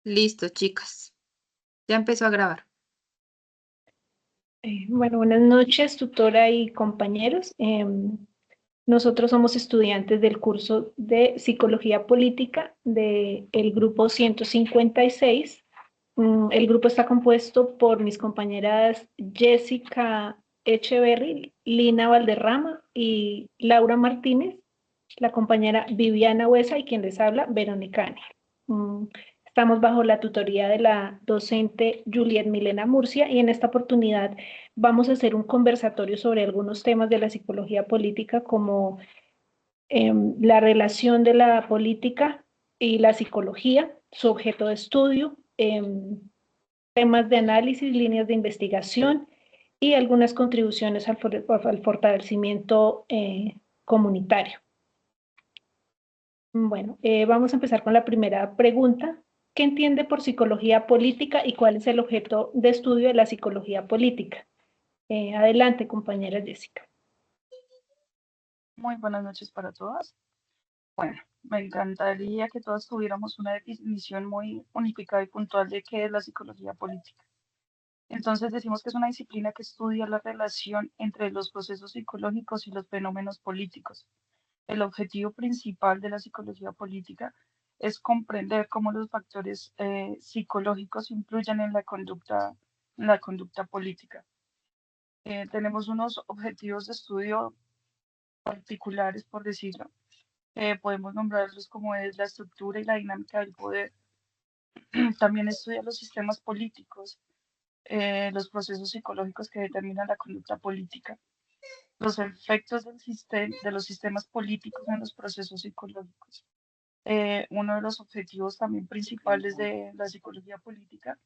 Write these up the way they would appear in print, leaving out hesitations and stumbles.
Listo, chicas. Ya empezó a grabar. Bueno, buenas noches, tutora y compañeros. Nosotros somos estudiantes del curso de Psicología Política del grupo 156. El grupo está compuesto por mis compañeras Jessica Echeverry, Lina Valderrama y Laura Martínez, la compañera Viviana Huesa y quien les habla, Verónica Ángel. Mm, Estamos bajo la tutoría de la docente Juliet Milena Murcia y en esta oportunidad vamos a hacer un conversatorio sobre algunos temas de la psicología política como la relación de la política y la psicología, su objeto de estudio, temas de análisis, líneas de investigación y algunas contribuciones al fortalecimiento comunitario. Bueno, vamos a empezar con la primera pregunta. ¿Qué entiende por psicología política y cuál es el objeto de estudio de la psicología política? Adelante, compañera Jessica. Muy buenas noches para todas. Bueno, me encantaría que todas tuviéramos una definición muy unificada y puntual de qué es la psicología política. Entonces decimos que es una disciplina que estudia la relación entre los procesos psicológicos y los fenómenos políticos. El objetivo principal de la psicología política es comprender cómo los factores psicológicos influyen en la conducta política. Tenemos unos objetivos de estudio particulares, por decirlo. Podemos nombrarlos como es la estructura y la dinámica del poder. También estudia los sistemas políticos, los procesos psicológicos que determinan la conducta política, los efectos de los sistemas políticos en los procesos psicológicos. Uno de los objetivos también principales de la psicología política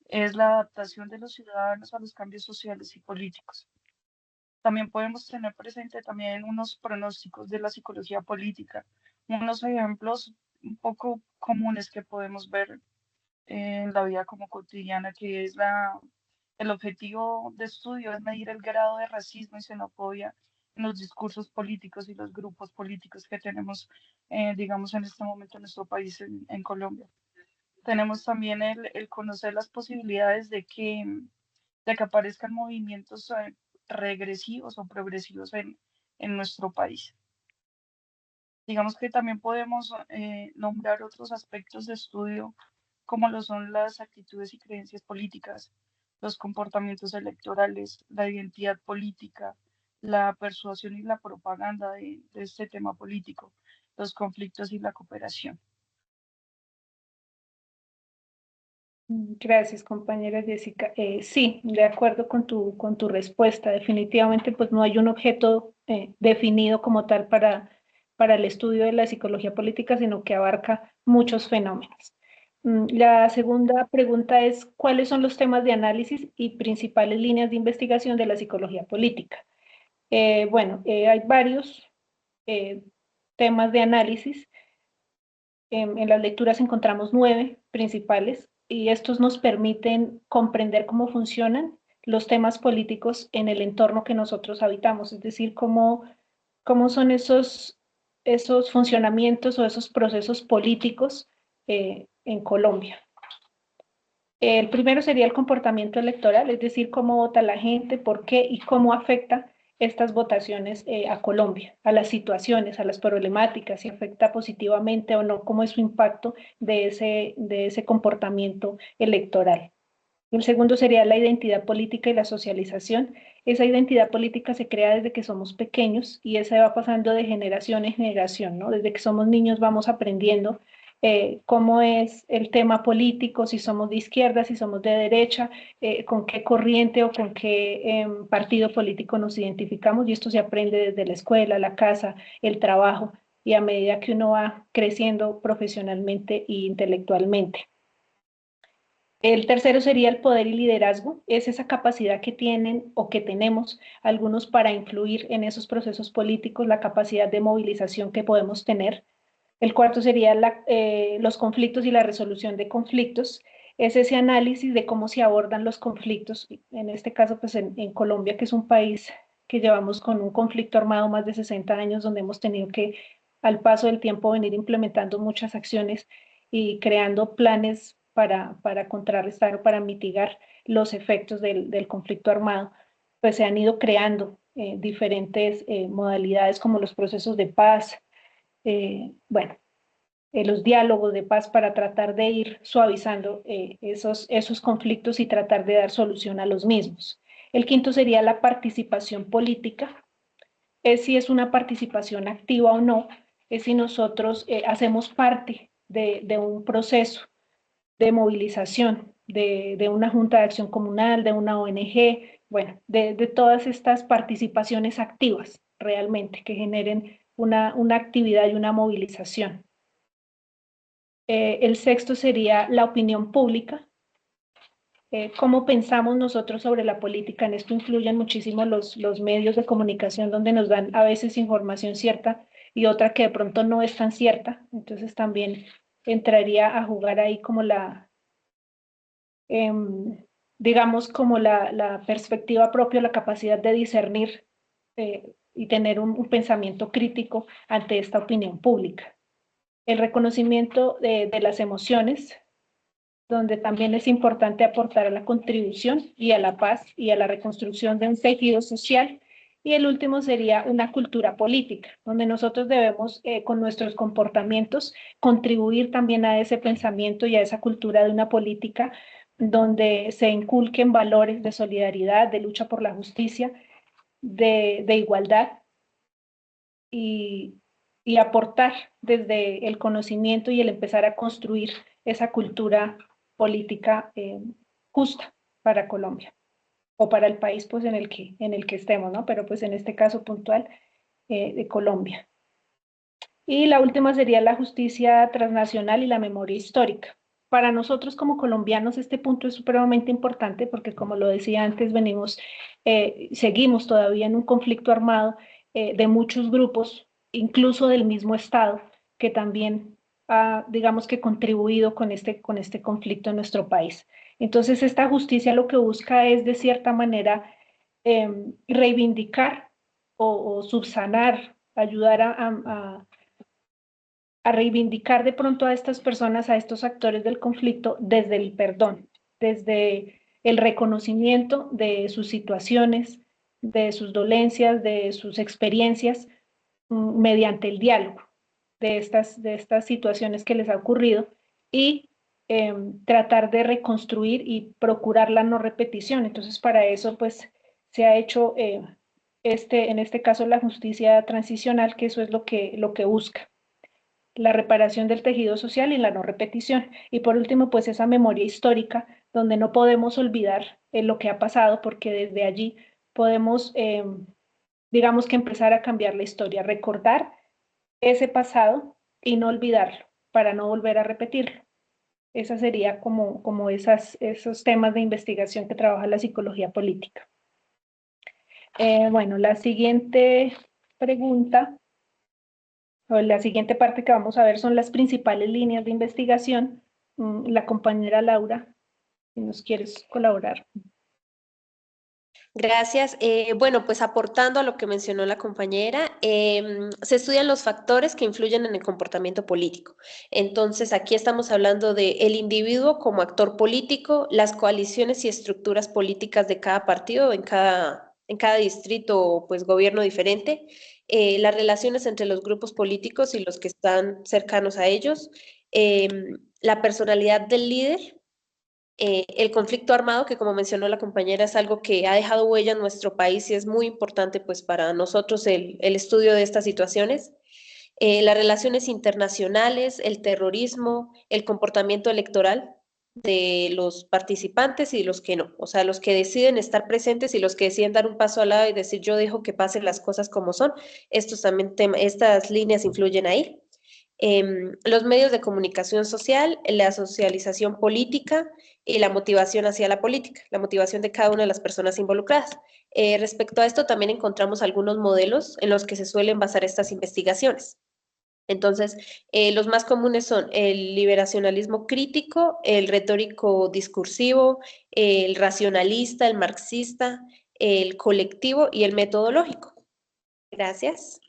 es la adaptación de los ciudadanos a los cambios sociales y políticos. También podemos tener presente también unos pronósticos de la psicología política, unos ejemplos un poco comunes que podemos ver en la vida como cotidiana, que es el objetivo de estudio es medir el grado de racismo y xenofobia en los discursos políticos y los grupos políticos que tenemos, digamos, en este momento en nuestro país, en Colombia. Tenemos también el conocer las posibilidades de que aparezcan movimientos regresivos o progresivos en nuestro país. Digamos que también podemos nombrar otros aspectos de estudio como lo son las actitudes y creencias políticas, los comportamientos electorales, la identidad política, la persuasión y la propaganda de este tema político, los conflictos y la cooperación. Gracias, compañera Jessica. Sí, de acuerdo con tu respuesta. Definitivamente, pues no hay un objeto definido como tal para el estudio de la psicología política, sino que abarca muchos fenómenos. La segunda pregunta es, ¿cuáles son los temas de análisis y principales líneas de investigación de la psicología política? Hay varios eh, temas de análisis. En las lecturas encontramos 9 principales y estos nos permiten comprender cómo funcionan los temas políticos en el entorno que nosotros habitamos, es decir, cómo son esos funcionamientos o esos procesos políticos en Colombia. El primero sería el comportamiento electoral, es decir, cómo vota la gente, por qué y cómo afecta estas votaciones a Colombia, a las situaciones, a las problemáticas, si afecta positivamente o no, cómo es su impacto de ese comportamiento electoral. El segundo sería la identidad política y la socialización. Esa identidad política se crea desde que somos pequeños y esa va pasando de generación en generación, ¿no? Desde que somos niños vamos aprendiendo cómo es el tema político, si somos de izquierda, si somos de derecha, con qué corriente o con qué partido político nos identificamos y esto se aprende desde la escuela, la casa, el trabajo y a medida que uno va creciendo profesionalmente e intelectualmente. El tercero sería el poder y liderazgo, es esa capacidad que tienen o que tenemos algunos para influir en esos procesos políticos, la capacidad de movilización que podemos tener. El cuarto sería los conflictos y la resolución de conflictos, es ese análisis de cómo se abordan los conflictos, en este caso pues en Colombia, que es un país que llevamos con un conflicto armado más de 60 años, donde hemos tenido que al paso del tiempo venir implementando muchas acciones y creando planes para contrarrestar o para mitigar los efectos del conflicto armado, pues se han ido creando diferentes modalidades como los procesos de paz, bueno, los diálogos de paz para tratar de ir suavizando esos conflictos y tratar de dar solución a los mismos. El quinto sería la participación política, es si es una participación activa o no, es si nosotros hacemos parte de un proceso de movilización, de una junta de acción comunal, de una ONG, bueno, de todas estas participaciones activas realmente que generen una actividad y una movilización. El sexto sería la opinión pública. ¿Cómo pensamos nosotros sobre la política? En esto influyen muchísimo los medios de comunicación donde nos dan a veces información cierta y otra que de pronto no es tan cierta. Entonces también entraría a jugar ahí como digamos, como la perspectiva propia, la capacidad de discernir y tener un pensamiento crítico ante esta opinión pública. El reconocimiento de las emociones, donde también es importante aportar a la contribución y a la paz y a la reconstrucción de un tejido social. Y el último sería una cultura política, donde nosotros debemos, con nuestros comportamientos, contribuir también a ese pensamiento y a esa cultura de una política donde se inculquen valores de solidaridad, de lucha por la justicia, de igualdad y aportar desde el conocimiento y el empezar a construir esa cultura política justa para Colombia o para el país pues en el que estemos, ¿no? Pero pues en este caso puntual de Colombia. Y la última sería la justicia transnacional y la memoria histórica. Para nosotros como colombianos este punto es supremamente importante porque como lo decía antes, seguimos todavía en un conflicto armado de muchos grupos, incluso del mismo Estado, que también ha, digamos que contribuido con este conflicto en nuestro país. Entonces esta justicia lo que busca es de cierta manera reivindicar o subsanar, ayudar a reivindicar de pronto a estas personas, a estos actores del conflicto, desde el perdón, desde el reconocimiento de sus situaciones, de sus dolencias, de sus experiencias, mediante el diálogo de estas situaciones que les ha ocurrido y tratar de reconstruir y procurar la no repetición. Entonces, para eso, pues, se ha hecho, en este caso, la justicia transicional, que eso es lo que busca la reparación del tejido social y la no repetición. Y por último, pues esa memoria histórica, donde no podemos olvidar lo que ha pasado, porque desde allí podemos, digamos que empezar a cambiar la historia, recordar ese pasado y no olvidarlo, para no volver a repetirlo. Esa sería como esos temas de investigación que trabaja la psicología política. Bueno, la siguiente pregunta la siguiente parte que vamos a ver son las principales líneas de investigación. La compañera Laura, si nos quieres colaborar. Gracias. Bueno, pues aportando a lo que mencionó la compañera, se estudian los factores que influyen en el comportamiento político. Entonces, aquí estamos hablando de el individuo como actor político, las coaliciones y estructuras políticas de cada partido en cada distrito o pues gobierno diferente, las relaciones entre los grupos políticos y los que están cercanos a ellos, la personalidad del líder, el conflicto armado, que como mencionó la compañera, es algo que ha dejado huella en nuestro país y es muy importante pues para nosotros el estudio de estas situaciones. Las relaciones internacionales, el terrorismo, el comportamiento electoral de los participantes y los que no, o sea, los que deciden estar presentes y los que deciden dar un paso al lado y decir yo dejo que pasen las cosas como son, estas líneas influyen ahí. Los medios de comunicación social, la socialización política y la motivación hacia la política, la motivación de cada una de las personas involucradas. Respecto a esto, también encontramos algunos modelos en los que se suelen basar estas investigaciones. Entonces, los más comunes son el liberacionalismo crítico, el retórico discursivo, el racionalista, el marxista, el colectivo y el metodológico. Gracias.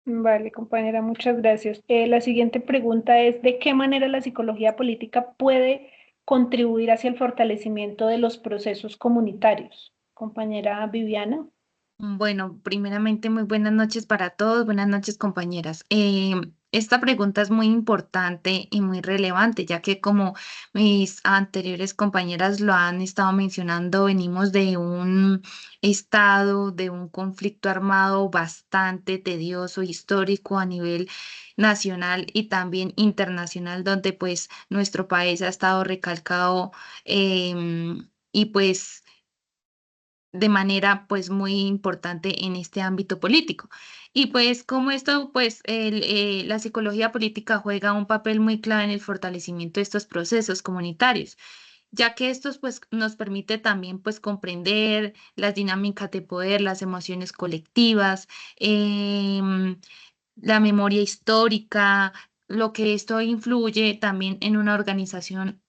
Vale, compañera, muchas gracias. La siguiente pregunta es, ¿de qué manera la psicología política puede contribuir hacia el fortalecimiento de los procesos comunitarios? Compañera Viviana. Bueno, primeramente, muy buenas noches para todos, buenas noches, compañeras. Esta pregunta es muy importante y muy relevante, ya que como mis anteriores compañeras lo han estado mencionando, venimos de un estado, de un conflicto armado bastante tedioso, histórico a nivel nacional y también internacional, donde pues nuestro país ha estado recalcado y pues de manera pues muy importante en este ámbito político. Y pues como esto, pues la psicología política juega un papel muy clave en el fortalecimiento de estos procesos comunitarios, ya que estos pues nos permite también pues comprender las dinámicas de poder, las emociones colectivas, la memoria histórica, lo que esto influye también en una organización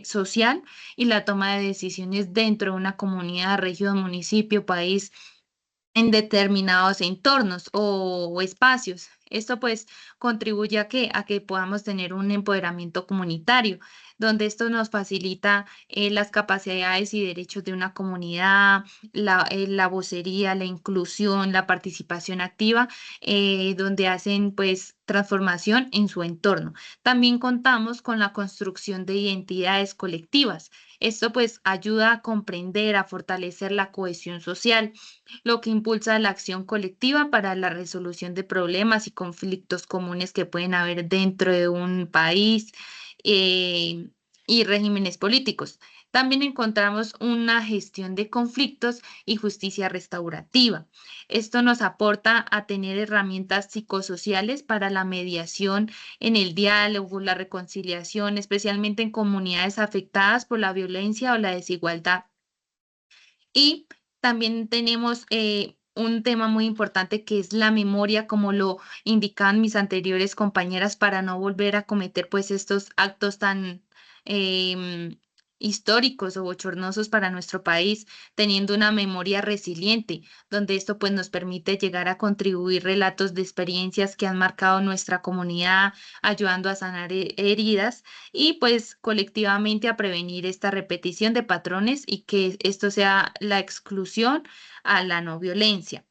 social y la toma de decisiones dentro de una comunidad, región, municipio, país en determinados entornos o espacios. Esto pues contribuye a que podamos tener un empoderamiento comunitario, donde esto nos facilita las capacidades y derechos de una comunidad, la vocería, la inclusión, la participación activa, donde hacen pues transformación en su entorno. También contamos con la construcción de identidades colectivas. Esto pues ayuda a comprender, a fortalecer la cohesión social, lo que impulsa la acción colectiva para la resolución de problemas y conflictos comunes que pueden haber dentro de un país eh, y regímenes políticos. También encontramos una gestión de conflictos y justicia restaurativa. Esto nos aporta a tener herramientas psicosociales para la mediación en el diálogo, la reconciliación, especialmente en comunidades afectadas por la violencia o la desigualdad. Y también tenemos un tema muy importante que es la memoria, como lo indicaban mis anteriores compañeras, para no volver a cometer pues estos actos tan em, históricos o bochornosos para nuestro país, teniendo una memoria resiliente, donde esto pues nos permite llegar a contribuir relatos de experiencias que han marcado nuestra comunidad, ayudando a sanar heridas y pues colectivamente a prevenir esta repetición de patrones y que esto sea la exclusión a la no violencia.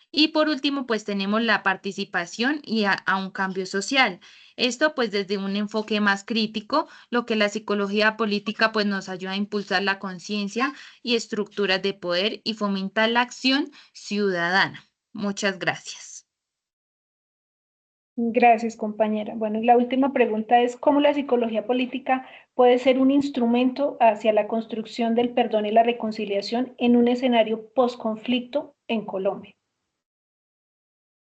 Y por último, pues tenemos la participación y a un cambio social. Esto pues desde un enfoque más crítico, lo que la psicología política pues nos ayuda a impulsar la conciencia y estructuras de poder y fomentar la acción ciudadana. Muchas gracias. Gracias, compañera. Bueno, y la última pregunta es, ¿cómo la psicología política puede ser un instrumento hacia la construcción del perdón y la reconciliación en un escenario post-conflicto en Colombia?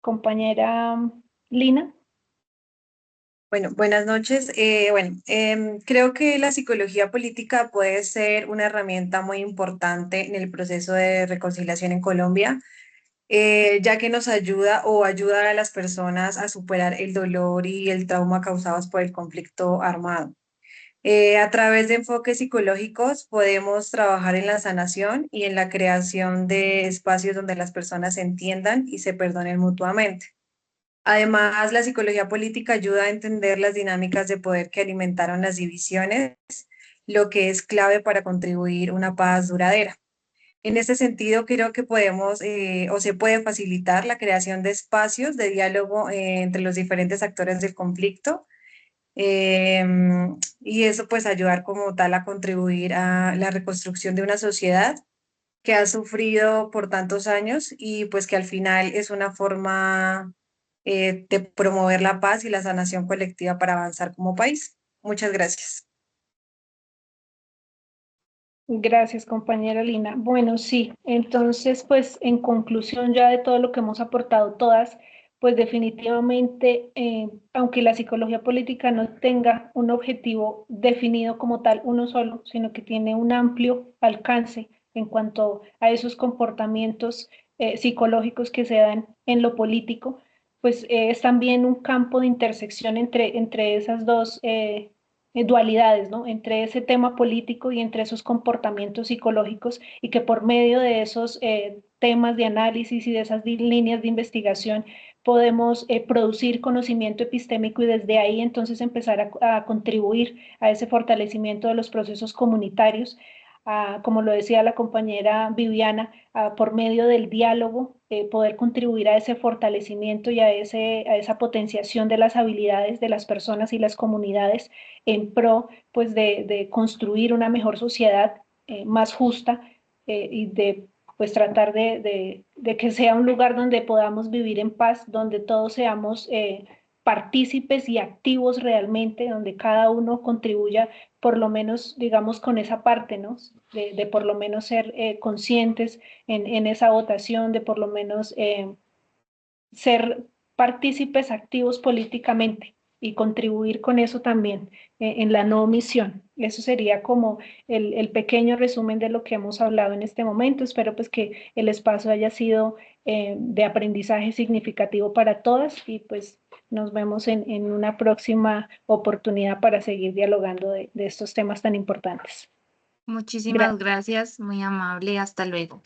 Compañera Lina. Bueno, buenas noches. Creo que la psicología política puede ser una herramienta muy importante en el proceso de reconciliación en Colombia, ya que nos ayuda o ayuda a las personas a superar el dolor y el trauma causados por el conflicto armado. A través de enfoques psicológicos podemos trabajar en la sanación y en la creación de espacios donde las personas se entiendan y se perdonen mutuamente. Además, la psicología política ayuda a entender las dinámicas de poder que alimentaron las divisiones, lo que es clave para contribuir a una paz duradera. En este sentido, creo que podemos o se puede facilitar la creación de espacios de diálogo entre los diferentes actores del conflicto, y eso pues ayudar como tal a contribuir a la reconstrucción de una sociedad que ha sufrido por tantos años y pues que al final es una forma de promover la paz y la sanación colectiva para avanzar como país. Muchas gracias. Gracias, compañera Lina. Bueno, sí, entonces, pues en conclusión ya de todo lo que hemos aportado todas, pues definitivamente, aunque la psicología política no tenga un objetivo definido como tal, uno solo, sino que tiene un amplio alcance en cuanto a esos comportamientos psicológicos que se dan en lo político, pues es también un campo de intersección entre esas dos dualidades, ¿no? Entre ese tema político y entre esos comportamientos psicológicos y que por medio de esos temas de análisis y de esas líneas de investigación, podemos producir conocimiento epistémico y desde ahí entonces empezar a contribuir a ese fortalecimiento de los procesos comunitarios, como lo decía la compañera Viviana, por medio del diálogo, poder contribuir a ese fortalecimiento y a esa potenciación de las habilidades de las personas y las comunidades en pro pues, de construir una mejor sociedad más justa y de pues tratar de que sea un lugar donde podamos vivir en paz, donde todos seamos partícipes y activos realmente, donde cada uno contribuya por lo menos, digamos, con esa parte, ¿no? De por lo menos ser conscientes en esa votación, de por lo menos ser partícipes activos políticamente y contribuir con eso también en la no omisión. Eso sería como el pequeño resumen de lo que hemos hablado en este momento. Espero pues que el espacio haya sido de aprendizaje significativo para todas y pues nos vemos en una próxima oportunidad para seguir dialogando de estos temas tan importantes. Muchísimas gracias, muy amable, hasta luego.